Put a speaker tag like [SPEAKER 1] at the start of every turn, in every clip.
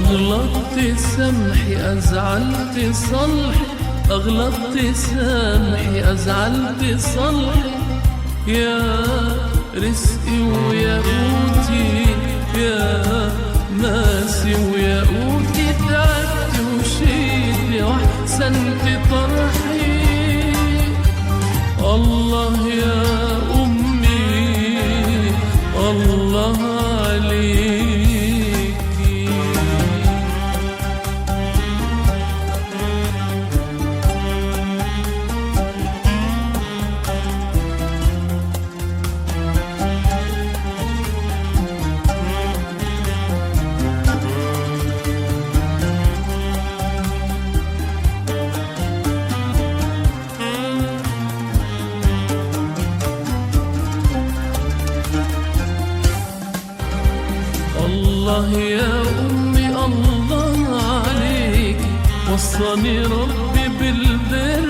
[SPEAKER 1] أغلطت سامحي أزعلت صلحي، أغلطت سامحي أزعلت صلحي، يا رزقي ويا قوتي يا ناسي ويا قوتي، تعبت وشيت وأحسنت طرحي. الله يا أمي الله عليكي. الله يا أمي الله عليك، وصاني ربي بالبر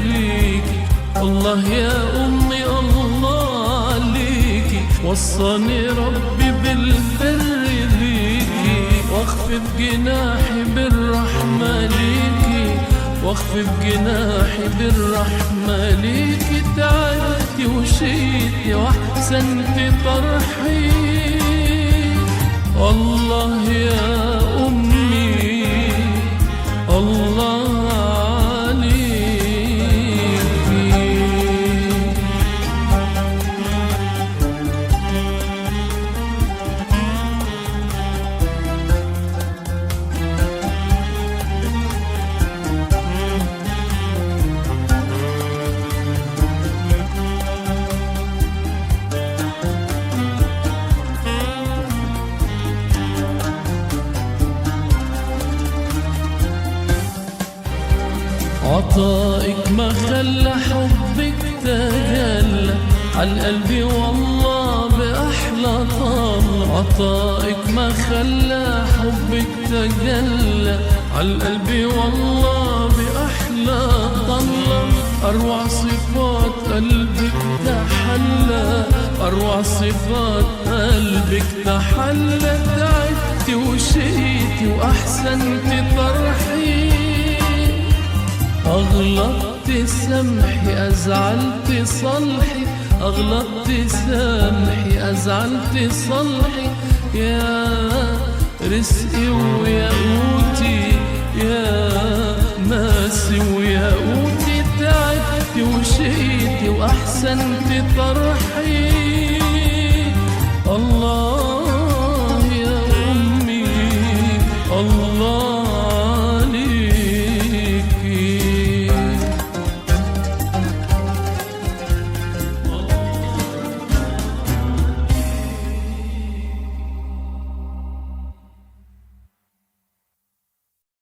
[SPEAKER 1] بيكي. الله يا أمي الله عليك، وصاني ربي بالبر بيكي. واخفض جناحي بالرحمة ليكي، واخفض جناحي بالرحمة ليكي. تعبت وشيت واحسنت طرحي. الله يا أمي الله عليكي. عطائك ما خلى حبك تجلى عالقلب والله بأحلى طلة. عطائك ما خلى حبك تجلى عالقلب والله بأحلى طلة. أروع صفات قلبك تحلى، أروع صفات قلبك تحلى. تعبت وشقيت وأحسنت طرحي. أغلطت سامحي أزعلت صلحي، أغلطت سامحي أزعلت صلحي، يا رزقي ويا قوتي يا ناسي ويا قوتي. تعبت وشقيت وأحسنت طرحي. الله